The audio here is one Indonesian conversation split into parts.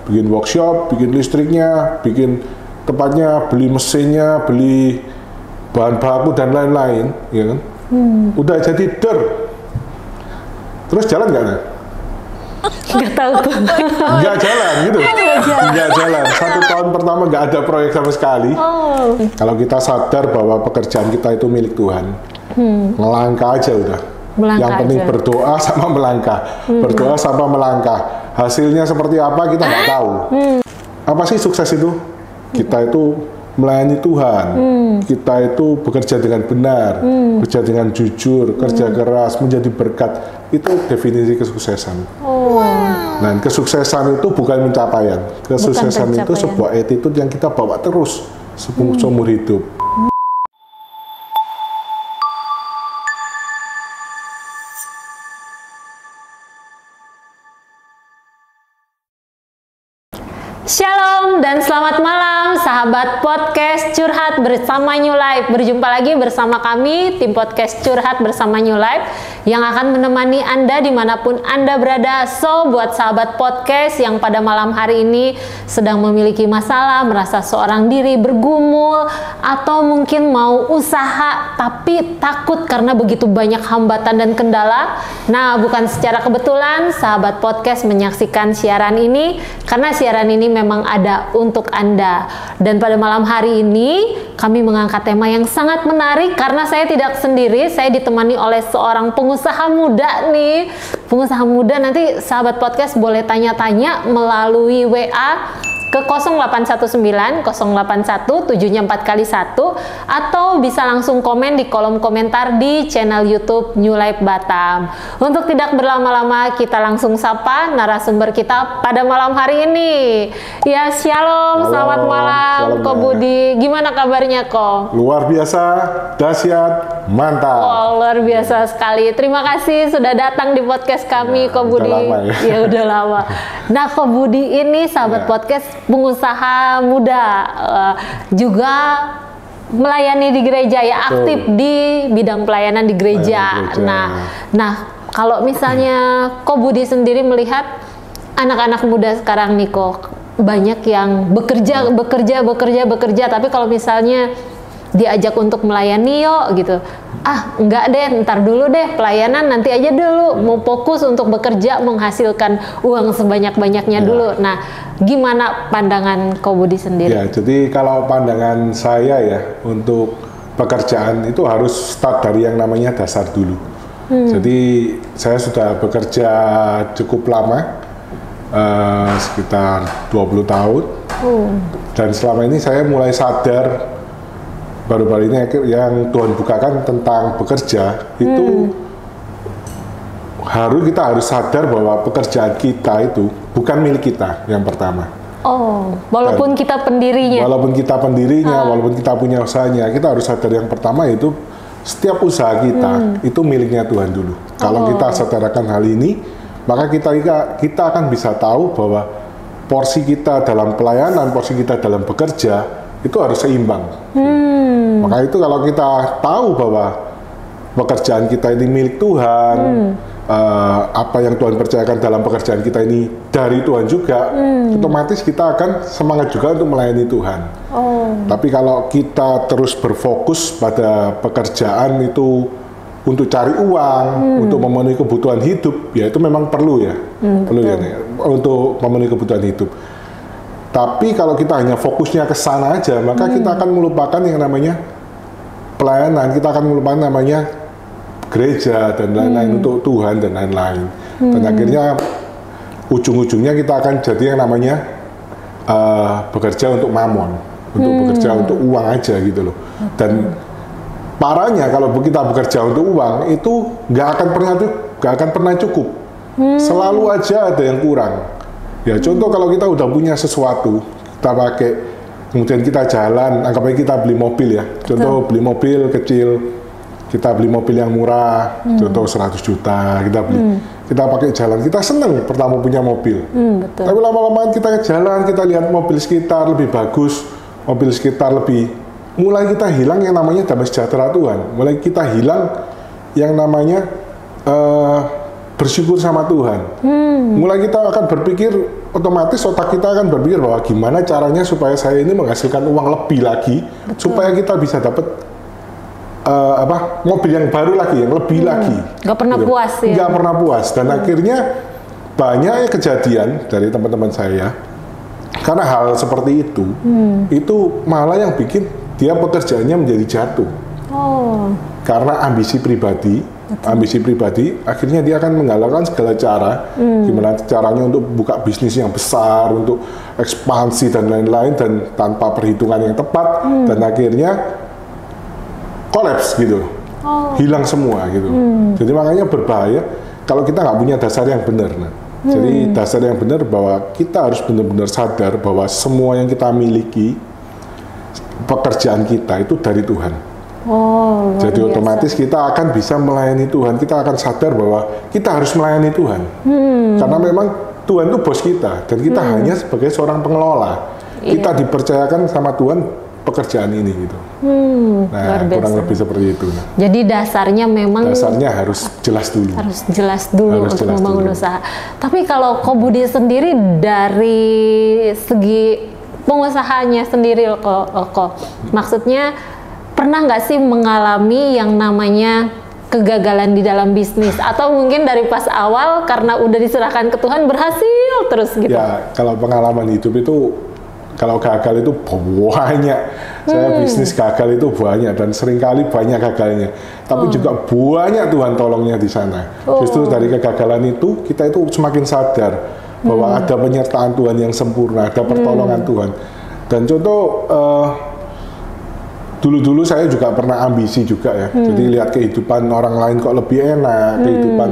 bikin workshop, bikin listriknya, bikin tempatnya, beli mesinnya, beli bahan baku dan lain-lain, ya kan? Udah jadi terus jalan nggak? Nggak tahu tuh. Nggak jalan gitu. Nggak jalan. 1 tahun pertama nggak ada proyek sama sekali. Kalau kita sadar bahwa pekerjaan kita itu milik Tuhan, melangkah aja udah. Yang penting berdoa sama melangkah. Berdoa sama melangkah. Hasilnya seperti apa kita nggak tahu. Apa sih sukses itu? Kita itu melayani Tuhan, kita itu bekerja dengan benar, bekerja dengan jujur, kerja keras, menjadi berkat. Itu definisi kesuksesan. Nah, kesuksesan itu bukan pencapaian. Kesuksesan itu sebuah attitude yang kita bawa terus seumur hidup. Shalom dan selamat malam sahabat podcast Curhat bersama New Life. Berjumpa lagi bersama kami tim podcast Curhat bersama New Life yang akan menemani Anda dimanapun Anda berada. So buat sahabat podcast yang pada malam hari ini sedang memiliki masalah, merasa seorang diri, bergumul, atau mungkin mau usaha tapi takut karena begitu banyak hambatan dan kendala. Nah, bukan secara kebetulan sahabat podcast menyaksikan siaran ini, karena siaran ini memang ada untuk Anda. Dan pada malam hari ini kami mengangkat tema yang sangat menarik karena saya tidak sendiri, saya ditemani oleh seorang pengusaha muda nih. Pengusaha muda, nanti sahabat podcast boleh tanya-tanya melalui WA ke 0819 081 7-nya 4 kali 1, atau bisa langsung komen di kolom komentar di channel YouTube New Life Batam. Untuk tidak berlama-lama, kita langsung sapa narasumber kita pada malam hari ini. Ya, shalom, selamat malam Ko Budi. Gimana kabarnya Ko? Luar biasa, dahsyat, mantap. Oh, luar biasa sekali. Terima kasih sudah datang di podcast kami, Ko Budi. Udah lama ya. Ya, udah lama. Nah, Ko Budi ini sahabat podcast pengusaha muda, juga melayani di gereja ya, aktif di bidang pelayanan di gereja. Nah, kalau misalnya Ko Budi sendiri melihat anak-anak muda sekarang nih Ko, banyak yang bekerja, tapi kalau misalnya diajak untuk melayani yuk gitu, enggak deh, ntar dulu deh, pelayanan nanti aja dulu, mau fokus untuk bekerja menghasilkan uang sebanyak-banyaknya dulu. Nah, gimana pandangan Ko Budi sendiri? Ya, jadi kalau pandangan saya ya, untuk pekerjaan itu harus start dari yang namanya dasar dulu. Jadi saya sudah bekerja cukup lama, sekitar 20 tahun, dan selama ini saya mulai sadar baru-baru ini yang Tuhan bukakan tentang bekerja itu, kita harus sadar bahwa pekerjaan kita itu bukan milik kita yang pertama. Walaupun kita pendirinya. Walaupun kita pendirinya, walaupun kita punya usahanya, kita harus sadar yang pertama itu setiap usaha kita itu miliknya Tuhan dulu. Kalau kita sadarkan hal ini, maka kita akan bisa tahu bahwa porsi kita dalam pelayanan, porsi kita dalam bekerja itu harus seimbang. Maka itu kalau kita tahu bahwa pekerjaan kita ini milik Tuhan, apa yang Tuhan percayakan dalam pekerjaan kita ini dari Tuhan juga, otomatis kita akan semangat juga untuk melayani Tuhan. Tapi kalau kita terus berfokus pada pekerjaan itu untuk cari uang, untuk memenuhi kebutuhan hidup, ya itu memang perlu ya, untuk memenuhi kebutuhan hidup. Tapi kalau kita hanya fokusnya ke sana aja, maka kita akan melupakan yang namanya pelayanan, kita akan melupakan namanya gereja dan lain-lain untuk Tuhan dan lain-lain. Dan akhirnya ujung-ujungnya kita akan jadi yang namanya bekerja untuk mamon, untuk bekerja untuk uang aja gitu loh. Dan parahnya kalau kita bekerja untuk uang itu nggak akan pernah cukup. Selalu aja ada yang kurang. Ya, contoh kalau kita udah punya sesuatu, kita pakai, kemudian kita jalan, anggap aja kita beli mobil ya. Contoh beli mobil kecil, kita beli mobil yang murah, contoh 100 juta, kita pakai jalan, kita seneng pertama punya mobil. Tapi lama-lama kita jalan, kita lihat mobil sekitar lebih bagus, mobil sekitar lebih, mulai kita hilang yang namanya damai sejahtera Tuhan, mulai kita hilang yang namanya bersyukur sama Tuhan. Mulai kita akan berpikir, otomatis otak kita akan berpikir bahwa gimana caranya supaya saya ini menghasilkan uang lebih lagi, supaya kita bisa dapat mobil yang baru lagi, yang lebih lagi. Gak pernah gitu. puas ya? Gak pernah puas. Dan akhirnya banyak kejadian dari teman-teman saya, karena hal seperti itu malah yang bikin dia pekerjaannya menjadi jatuh. Karena ambisi pribadi, akhirnya dia akan menggalakkan segala cara, gimana caranya untuk buka bisnis yang besar, untuk ekspansi dan lain-lain, dan tanpa perhitungan yang tepat, dan akhirnya kolaps gitu, hilang semua gitu. Jadi makanya berbahaya kalau kita nggak punya dasar yang benar. Jadi dasar yang benar bahwa kita harus benar-benar sadar bahwa semua yang kita miliki, pekerjaan kita itu dari Tuhan. Jadi otomatis kita akan bisa melayani Tuhan. Kita akan sadar bahwa kita harus melayani Tuhan. Karena memang Tuhan itu bos kita, dan kita hanya sebagai seorang pengelola. Kita dipercayakan sama Tuhan pekerjaan ini gitu. Nah, kurang lebih seperti itu. Jadi dasarnya memang harus jelas dulu. Harus jelas dulu untuk membangun usaha. Tapi kalau Ko Budi sendiri dari segi pengusahanya sendiri, Ko, maksudnya pernah nggak sih mengalami yang namanya kegagalan di dalam bisnis, atau mungkin dari pas awal karena udah diserahkan ke Tuhan berhasil terus gitu? Ya, kalau pengalaman hidup itu, kalau gagal itu banyak. Saya bisnis gagal itu banyak, dan seringkali banyak gagalnya. Tapi juga banyak Tuhan tolongnya di sana. Justru dari kegagalan itu kita itu semakin sadar bahwa ada penyertaan Tuhan yang sempurna, ada pertolongan Tuhan. Dan contoh, dulu-dulu saya juga pernah ambisi juga ya. Jadi lihat kehidupan orang lain kok lebih enak, kehidupan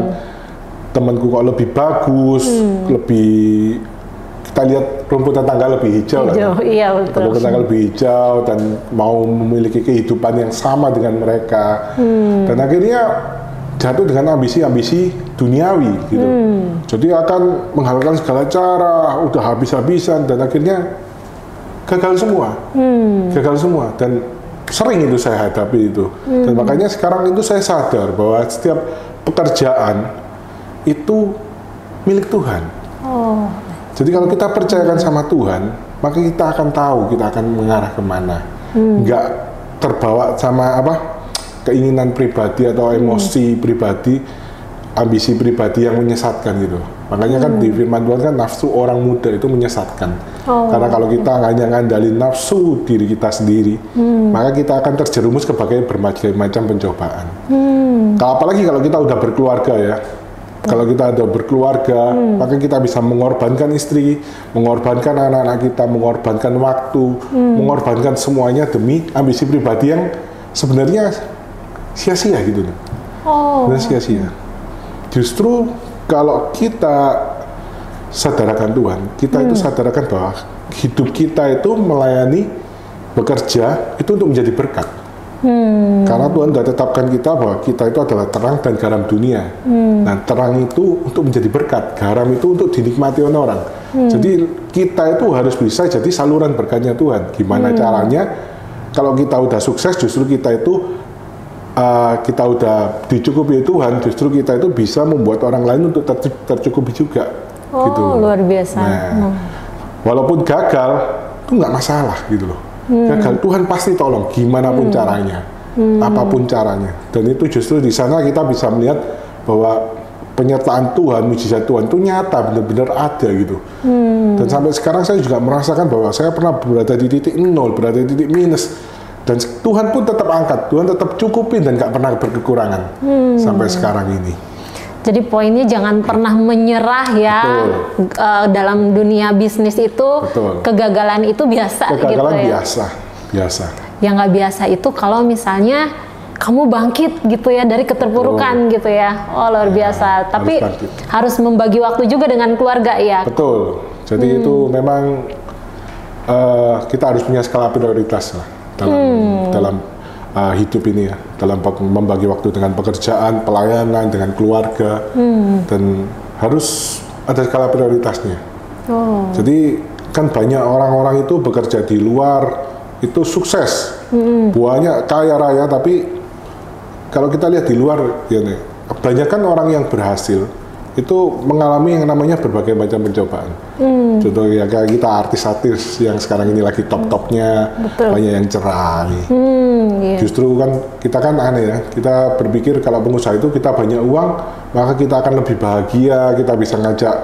temanku kok lebih bagus, lebih, kita lihat rumput tetangga lebih hijau lah. Iya, betul. Rumput tetangga lebih hijau, dan mau memiliki kehidupan yang sama dengan mereka. Dan akhirnya jatuh dengan ambisi-ambisi duniawi gitu. Jadi akan menghalalkan segala cara, udah habis-habisan, dan akhirnya gagal semua. Gagal semua. Dan sering itu saya hadapi itu. Dan makanya sekarang itu saya sadar bahwa setiap pekerjaan itu milik Tuhan. Jadi kalau kita percayakan sama Tuhan, maka kita akan tahu kita akan mengarah kemana. Nggak terbawa sama keinginan pribadi atau emosi pribadi, ambisi pribadi yang menyesatkan gitu. Makanya kan di firman Tuhan kan nafsu orang muda itu menyesatkan. Karena kalau kita hanya ngandalin nafsu diri kita sendiri, maka kita akan terjerumus ke berbagai macam pencobaan. Apalagi kalau kita udah berkeluarga ya. Kalau kita udah berkeluarga, maka kita bisa mengorbankan istri, mengorbankan anak-anak kita, mengorbankan waktu, mengorbankan semuanya demi ambisi pribadi yang sebenarnya sia-sia gitu. Benar sia-sia. Justru kalau kita sadarkan Tuhan, kita itu sadarkan bahwa hidup kita itu melayani, bekerja itu untuk menjadi berkat. Karena Tuhan sudah tetapkan kita bahwa kita itu adalah terang dan garam dunia. Nah, terang itu untuk menjadi berkat, garam itu untuk dinikmati oleh orang. Jadi kita itu harus bisa jadi saluran berkatnya Tuhan. Gimana caranya? Kalau kita udah sukses, justru kita itu kita udah dicukupi Tuhan, justru kita itu bisa membuat orang lain untuk tercukupi juga. Gitu. Luar biasa. Nah, walaupun gagal, itu nggak masalah gitu loh. Gagal, Tuhan pasti tolong, gimana pun caranya, apapun caranya. Dan itu justru di sana kita bisa melihat bahwa penyertaan Tuhan, mujizat Tuhan itu nyata, benar-benar ada gitu. Dan sampai sekarang saya juga merasakan bahwa saya pernah berada di titik nol, berada di titik minus. Dan Tuhan pun tetap angkat, Tuhan tetap cukupin dan nggak pernah berkekurangan sampai sekarang ini. Jadi poinnya jangan pernah menyerah ya. Dalam dunia bisnis itu. Kegagalan itu biasa. Kegagalan gitu ya. biasa. Yang nggak biasa itu kalau misalnya kamu bangkit gitu ya dari keterpurukan gitu ya. Luar biasa. Tapi harus membagi waktu juga dengan keluarga ya. Betul. Jadi itu memang kita harus punya skala prioritas lah dalam hidup ini ya, dalam membagi waktu dengan pekerjaan, pelayanan, dengan keluarga, dan harus ada skala prioritasnya. Jadi kan banyak orang-orang itu bekerja di luar itu sukses, banyak kaya raya, tapi kalau kita lihat di luar ya nih, kebanyakan orang yang berhasil itu mengalami yang namanya berbagai macam pencobaan. Contoh ya kayak kita artis-artis yang sekarang ini lagi top-topnya, banyak yang cerai. Justru kan kita kan aneh ya, kita berpikir kalau pengusaha itu kita banyak uang, maka kita akan lebih bahagia, kita bisa ngajak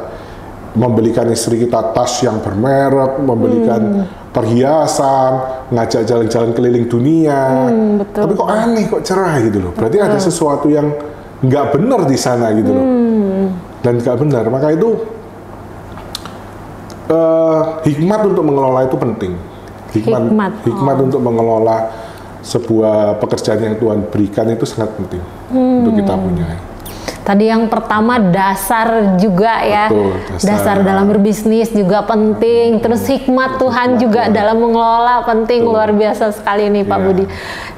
membelikan istri kita tas yang bermerek, membelikan perhiasan, ngajak jalan-jalan keliling dunia. Tapi kok aneh, kok cerai gitu loh. Berarti ada sesuatu yang nggak benar di sana gitu loh. Dan nggak benar, maka itu hikmat untuk mengelola itu penting. Hikmat untuk mengelola sebuah pekerjaan yang Tuhan berikan itu sangat penting untuk kita punya. Tadi yang pertama dasar juga ya. Betul, dasar dalam berbisnis juga penting. Terus hikmat Tuhan juga dalam mengelola penting. Luar biasa sekali nih Pak Budi.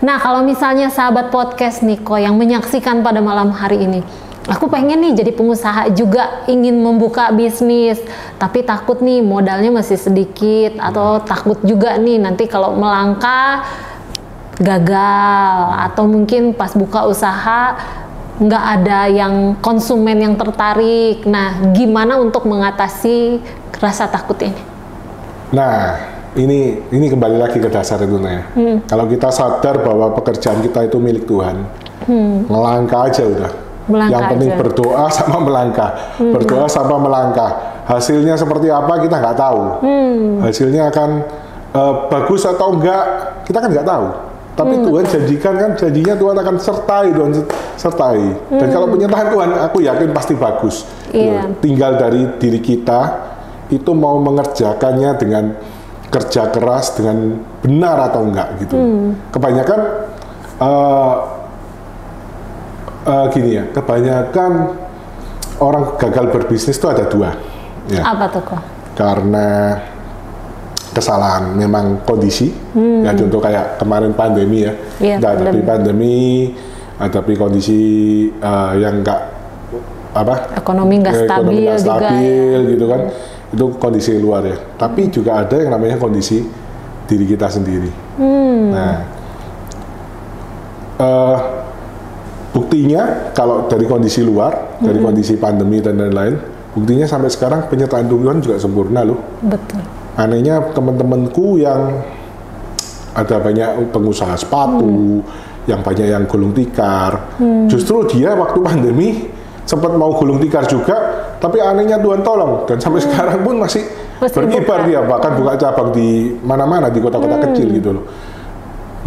Nah, kalau misalnya sahabat podcast Niko yang menyaksikan pada malam hari ini, aku pengen nih jadi pengusaha juga, ingin membuka bisnis, tapi takut nih modalnya masih sedikit, atau takut juga nih nanti kalau melangkah gagal, atau mungkin pas buka usaha nggak ada yang konsumen yang tertarik. Nah, gimana untuk mengatasi rasa takut ini? Nah, ini kembali lagi ke dasar itu ya. Kalau kita sadar bahwa pekerjaan kita itu milik Tuhan, melangkah aja udah. Yang penting berdoa sama melangkah, berdoa sama melangkah. Hasilnya seperti apa kita nggak tahu. Hasilnya akan bagus atau enggak kita kan nggak tahu. Tapi Tuhan janjikan kan, janjinya Tuhan akan sertai, Dan kalau penyertahan Tuhan, aku yakin pasti bagus. Tinggal dari diri kita itu mau mengerjakannya dengan kerja keras, dengan benar atau enggak gitu. Kebanyakan gini ya, kebanyakan orang gagal berbisnis itu ada dua. Ya. Apa tuh kok? Karena kesalahan memang kondisi, ya contoh kayak kemarin pandemi ya, hadapi pandemi, hadapi kondisi yang enggak ekonomi nggak stabil juga ya. Gitu kan, itu kondisi luar ya. Tapi juga ada yang namanya kondisi diri kita sendiri. Nah, buktinya kalau dari kondisi luar, dari kondisi pandemi dan lain-lain, buktinya sampai sekarang penyertaan Tuhan juga sempurna loh. Betul. Anehnya teman-temanku yang ada banyak pengusaha sepatu, yang banyak yang gulung tikar, justru dia waktu pandemi sempat mau gulung tikar juga, tapi anehnya Tuhan tolong, dan sampai sekarang pun masih berkibar dia, bahkan buka cabang di mana-mana, di kota-kota kecil gitu loh.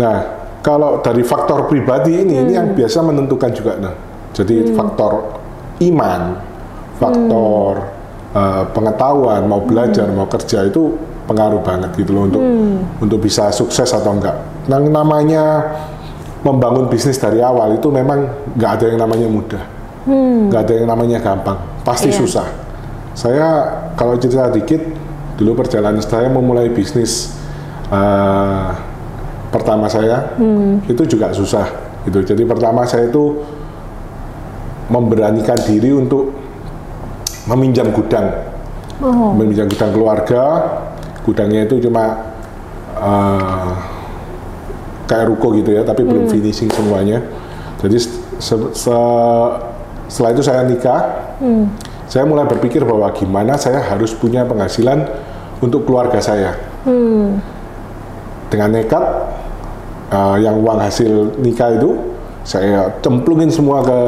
Nah, kalau dari faktor pribadi ini yang biasa menentukan juga, nah, jadi faktor iman, faktor pengetahuan, mau belajar, mau kerja itu pengaruh banget gitu loh untuk bisa sukses atau enggak. Nah, namanya membangun bisnis dari awal itu memang nggak ada yang namanya mudah, nggak ada yang namanya gampang, pasti susah. Saya kalau cerita dikit, dulu perjalanan saya memulai bisnis pertama saya itu juga susah gitu. Jadi pertama saya itu memberanikan diri untuk meminjam gudang, meminjam gudang keluarga. Gudangnya itu cuma kayak ruko gitu ya, tapi belum finishing semuanya. Jadi setelah itu saya nikah, saya mulai berpikir bahwa gimana saya harus punya penghasilan untuk keluarga saya. Dengan nekat, yang uang hasil nikah itu saya cemplungin semua ke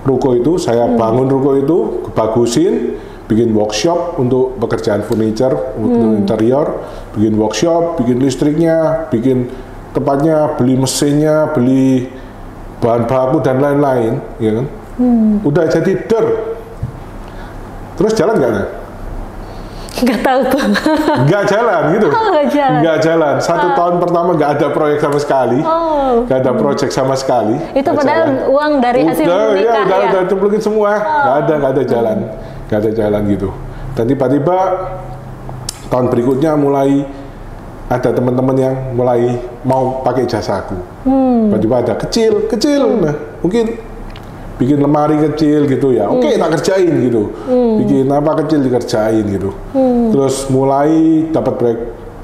ruko itu, saya bangun ruko itu, bagusin, bikin workshop untuk pekerjaan furniture, untuk interior, bikin workshop, bikin listriknya, bikin tempatnya, beli mesinnya, beli bahan baku dan lain-lain, ya kan? Udah jadi terus jalan nggak? Nggak tahu tuh. Nggak jalan gitu. Nggak jalan. 1 tahun pertama nggak ada proyek sama sekali. Nggak ada proyek sama sekali. Itu padahal uang dari hasil nikah ya? Udah cemplungin semua. Nggak ada jalan. Nggak ada jalan gitu. Dan tiba-tiba tahun berikutnya mulai ada teman-teman yang mulai mau pakai jasaku. Tiba-tiba ada kecil. Nah, mungkin bikin lemari kecil gitu ya, oke, tak kerjain gitu. Bikin apa kecil dikerjain gitu. Terus mulai dapat proyek,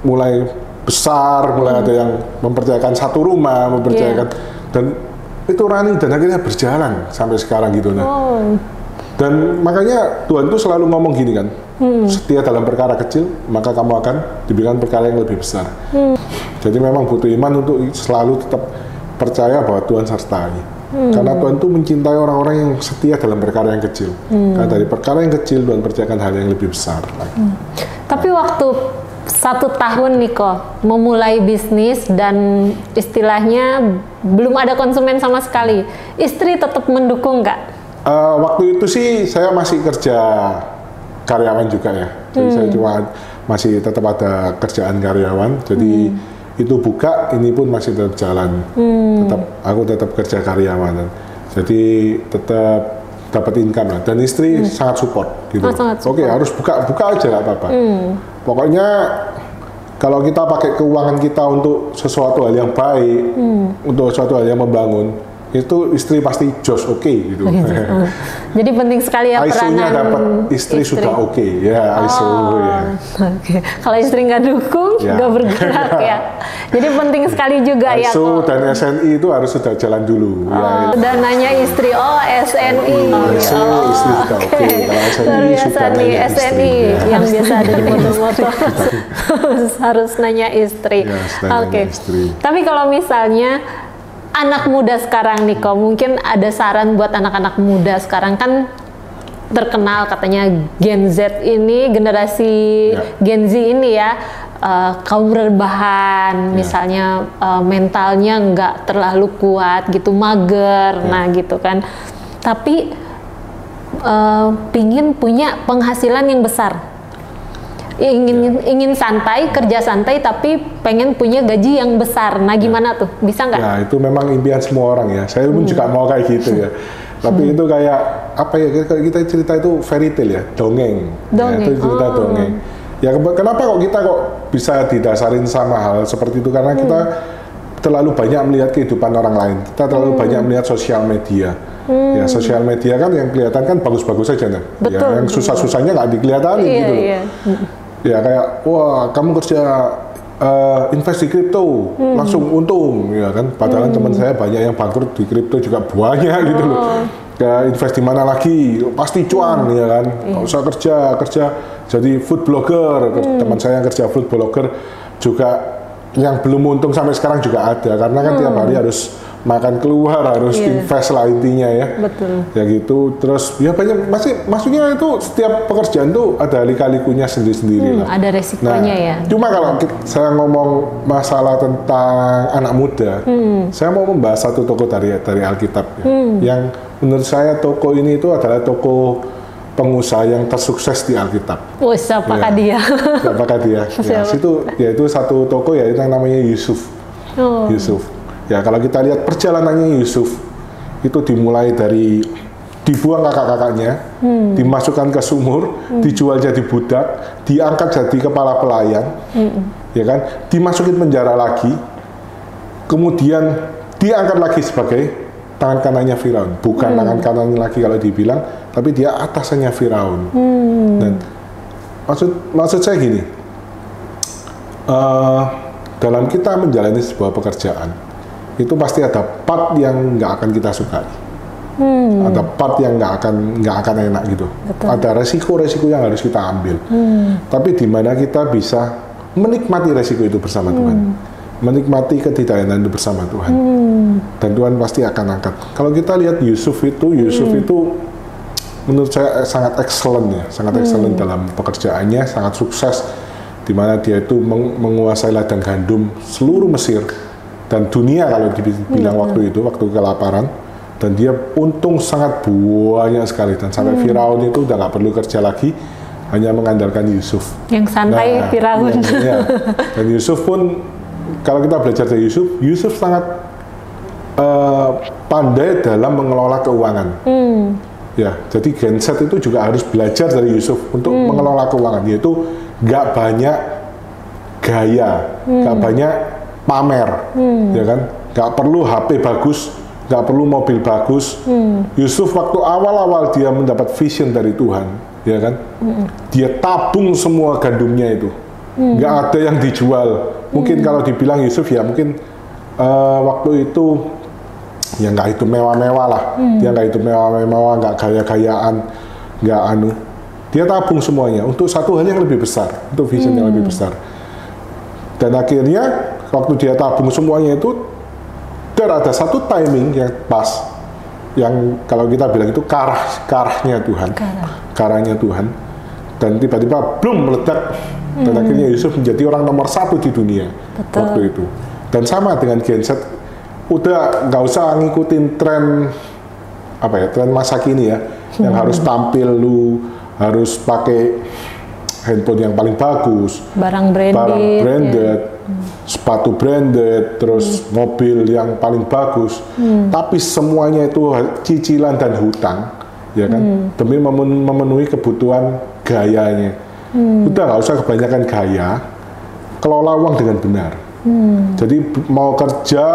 mulai besar, mulai ada yang mempercayakan satu rumah, mempercayakan dan itu running dan akhirnya berjalan sampai sekarang gitu. Nah, Dan makanya Tuhan tuh selalu ngomong gini kan, setia dalam perkara kecil, maka kamu akan diberikan perkara yang lebih besar. Jadi memang butuh iman untuk selalu tetap percaya bahwa Tuhan sertai. Karena Tuhan tuh mencintai orang-orang yang setia dalam perkara yang kecil. Karena dari perkara yang kecil Tuhan percayakan hal yang lebih besar. Tapi waktu 1 tahun nih kok memulai bisnis dan istilahnya belum ada konsumen sama sekali, istri tetap mendukung nggak? Waktu itu sih saya masih kerja karyawan juga ya, jadi saya cuma masih tetap ada kerjaan karyawan, jadi itu buka, ini pun masih tetap jalan, aku tetap kerja karyawan, jadi tetap dapat income lah, dan istri sangat support gitu. Oke, harus buka aja nggak apa-apa. Pokoknya kalau kita pakai keuangan kita untuk sesuatu hal yang baik, untuk sesuatu hal yang membangun, itu istri pasti jos oke gitu. Jadi penting sekali ya ISO-nya dapat istri sudah oke ya, ISO ya. Kalau istri nggak dukung, nggak bergerak ya. Jadi penting sekali juga ya. ISO dan SNI itu harus sudah jalan dulu. Dananya istri, SNI. ISO istri sudah oke. Kalau SNI sudah nanya SNI yang biasa ada di motor-motor harus nanya istri. Oke. Tapi kalau misalnya anak muda sekarang nih kok, mungkin ada saran buat anak-anak muda sekarang, kan terkenal katanya Gen Z ini, generasi Gen Z ini ya, kaum rebahan, misalnya mentalnya nggak terlalu kuat gitu, mager, nah gitu kan, tapi pingin punya penghasilan yang besar. Ingin santai, kerja santai, tapi pengen punya gaji yang besar. Nah, gimana tuh? Bisa nggak? Nah, itu memang impian semua orang ya. Saya pun juga mau kayak gitu ya. Tapi itu kayak apa ya? Kita cerita itu fairy tale ya, dongeng. Ya, itu cerita dongeng. Ya kenapa kok kita bisa didasarin sama hal seperti itu? Karena kita terlalu banyak melihat kehidupan orang lain. Kita terlalu banyak melihat sosial media. Ya, sosial media kan yang kelihatan kan bagus-bagus saja kan. Ya, yang susah-susahnya nggak dikelihatan gitu loh. Ya kayak, wah kamu kerja invest di kripto, langsung untung, ya kan. Padahal teman saya banyak yang bangkrut di kripto juga banyak gitu loh. Ya, invest di mana lagi, pasti cuan, ya kan. Nggak usah kerja jadi food blogger. Teman saya yang kerja food blogger juga yang belum untung sampai sekarang juga ada, karena kan tiap hari harus makan keluar, harus invest lah intinya ya. Betul. Ya gitu, terus ya banyak, maksudnya itu setiap pekerjaan tuh ada lika-likunya sendiri-sendiri lah. Ada resikonya ya. Cuma kalau saya ngomong masalah tentang anak muda, saya mau membahas satu tokoh dari Alkitab ya, yang menurut saya tokoh ini itu adalah tokoh pengusaha yang tersukses di Alkitab. Oh, siapakah dia? Siapakah dia? Ya, yaitu satu tokoh ya, yang namanya Yusuf. Yusuf. Ya, kalau kita lihat perjalanannya Yusuf, itu dimulai dari dibuang kakak-kakaknya, dimasukkan ke sumur, dijual jadi budak, diangkat jadi kepala pelayan, ya kan, dimasukin penjara lagi, kemudian diangkat lagi sebagai tangan kanannya Firaun, bukan tangan kanannya lagi kalau dibilang, tapi dia atasannya Firaun. Dan maksud saya gini, dalam kita menjalani sebuah pekerjaan, itu pasti ada part yang nggak akan kita sukai, ada part yang nggak akan enak gitu. Betul. Ada resiko yang harus kita ambil. Tapi di mana kita bisa menikmati resiko itu bersama Tuhan, menikmati ketidakenakan itu bersama Tuhan, dan Tuhan pasti akan angkat. Kalau kita lihat Yusuf itu menurut saya sangat excellent ya, sangat excellent dalam pekerjaannya, sangat sukses, di mana dia itu menguasai ladang gandum seluruh Mesir dan dunia kalau dibilang waktu kelaparan, dan dia untung sangat banyak sekali, dan sampai Firaun itu udah nggak perlu kerja lagi, hanya mengandalkan Yusuf yang santai. Firaun dan Yusuf pun, kalau kita belajar dari Yusuf sangat pandai dalam mengelola keuangan. Ya, jadi Gen Z itu juga harus belajar dari Yusuf untuk mengelola keuangan, yaitu nggak banyak gaya, nggak banyak pamer, ya kan? Nggak perlu HP bagus, nggak perlu mobil bagus. Yusuf waktu awal-awal dia mendapat vision dari Tuhan, ya kan? Dia tabung semua gandumnya itu, nggak ada yang dijual. Mungkin kalau dibilang Yusuf ya mungkin waktu itu ya nggak itu mewah-mewah lah, dia nggak itu mewah-mewah, nggak gaya-gayaan. Dia tabung semuanya untuk satu hal yang lebih besar, untuk vision yang lebih besar. Dan akhirnya waktu dia tabung semuanya itu, ada satu timing yang pas, yang kalau kita bilang itu karahnya Tuhan, karahnya Tuhan. Dan tiba-tiba belum meledak, dan akhirnya Yusuf menjadi orang nomor 1 di dunia. Betul. Waktu itu. Dan sama dengan Gen Z, udah nggak usah ngikutin tren tren masa kini ya, yang harus tampil lu harus pakai handphone yang paling bagus, barang branded, sepatu branded, terus mobil yang paling bagus, tapi semuanya itu cicilan dan hutang, ya kan, demi memenuhi kebutuhan gayanya. Udah nggak usah kebanyakan gaya, kelola uang dengan benar. Jadi mau bekerja,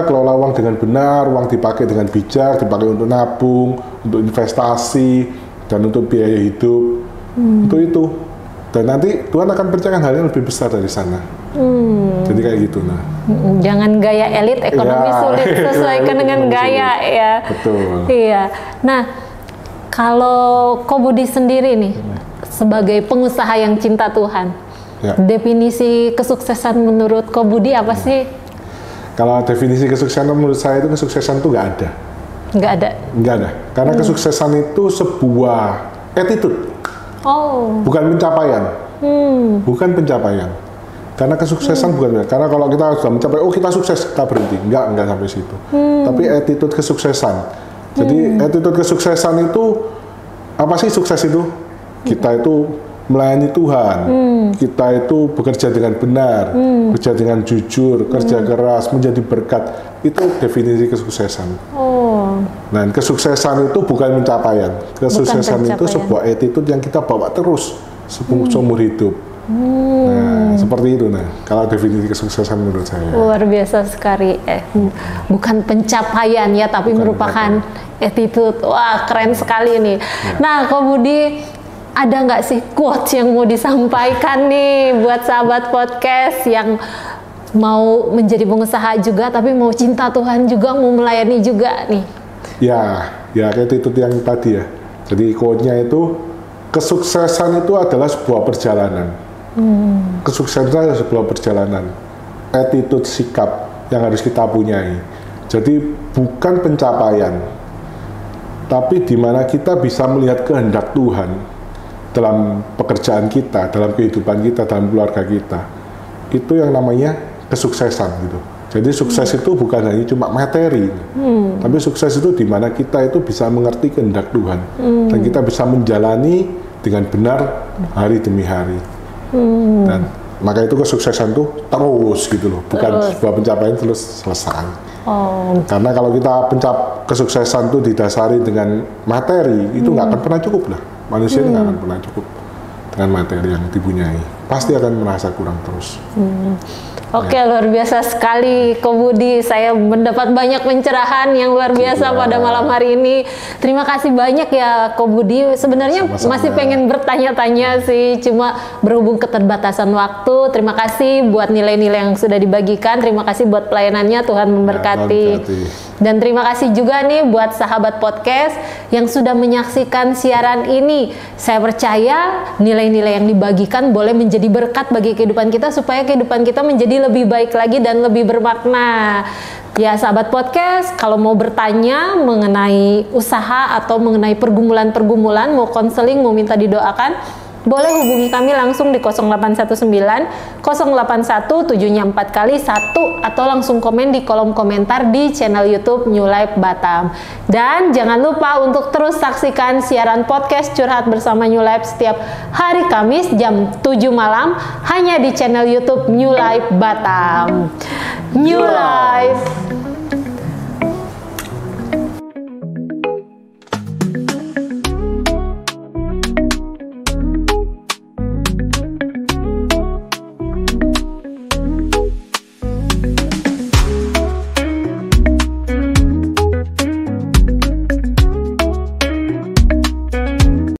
kelola uang dengan benar, uang dipakai dengan bijak, dipakai untuk nabung, untuk investasi, dan untuk biaya hidup, untuk itu. Dan nanti Tuhan akan percayakan hal yang lebih besar dari sana. Jadi kayak gitu. Jangan gaya elit, ekonomi sulit, sesuaikan dengan gaya ya. Betul. Iya. Nah, kalau Ko Budi sendiri nih, sebagai pengusaha yang cinta Tuhan, definisi kesuksesan menurut Ko Budi apa sih? Kalau definisi kesuksesan menurut saya itu, kesuksesan itu nggak ada. Nggak ada. Karena kesuksesan itu sebuah attitude. Bukan pencapaian. Bukan pencapaian. Karena kesuksesan bukan. Karena kalau kita sudah mencapai, kita sukses, kita berhenti. Enggak sampai situ. Tapi attitude kesuksesan. Jadi attitude kesuksesan itu, apa sih sukses itu? Kita itu melayani Tuhan, kita itu bekerja dengan benar, bekerja dengan jujur, kerja keras, menjadi berkat. Itu definisi kesuksesan. Dan kesuksesan itu bukan pencapaian. Kesuksesan itu sebuah attitude yang kita bawa terus seumur hidup. Nah, seperti itu. Kalau definisi kesuksesan menurut saya. Luar biasa sekali. Bukan pencapaian ya, tapi merupakan attitude. Wah, keren sekali nih. Nah, Ko Budi, ada nggak sih quotes yang mau disampaikan nih buat sahabat podcast yang mau menjadi pengusaha juga, tapi mau cinta Tuhan juga, mau melayani juga nih? Ya attitude yang tadi ya. Jadi quote-nya itu, kesuksesan itu adalah sebuah perjalanan. Kesuksesan adalah sebuah perjalanan. Attitude, sikap yang harus kita punyai. Jadi bukan pencapaian, tapi di mana kita bisa melihat kehendak Tuhan dalam pekerjaan kita, dalam kehidupan kita, dalam keluarga kita. Itu yang namanya kesuksesan gitu. Jadi sukses itu bukan hanya cuma materi, tapi sukses itu di mana kita itu bisa mengerti kehendak Tuhan, dan kita bisa menjalani dengan benar hari demi hari. Dan maka itu kesuksesan itu terus gitu loh, bukan sebuah pencapaian terus selesai. Karena kalau kita kesuksesan itu didasari dengan materi, itu nggak akan pernah cukup lah. Manusia nggak akan pernah cukup dengan materi yang dipunyai, pasti akan merasa kurang terus. Oke, luar biasa sekali Ko Budi. Saya mendapat banyak pencerahan yang luar biasa pada malam hari ini. Terima kasih banyak ya Ko Budi. Sebenarnya masih pengen bertanya-tanya sih, cuma berhubung keterbatasan waktu. Terima kasih buat nilai-nilai yang sudah dibagikan. Terima kasih buat pelayanannya, Tuhan memberkati. Dan terima kasih juga nih buat sahabat podcast yang sudah menyaksikan siaran ini. Saya percaya nilai-nilai yang dibagikan boleh menjadi berkat bagi kehidupan kita, supaya kehidupan kita menjadi lebih baik lagi dan lebih bermakna. Ya sahabat podcast, kalau mau bertanya mengenai usaha atau mengenai pergumulan-pergumulan, mau konseling, mau minta didoakan, boleh hubungi kami langsung di 0819 081 7-nya 4 kali 1, atau langsung komen di kolom komentar di channel YouTube New Life Batam. Dan jangan lupa untuk terus saksikan siaran podcast Curhat Bersama New Life setiap hari Kamis jam 7 malam hanya di channel YouTube New Life Batam. New Life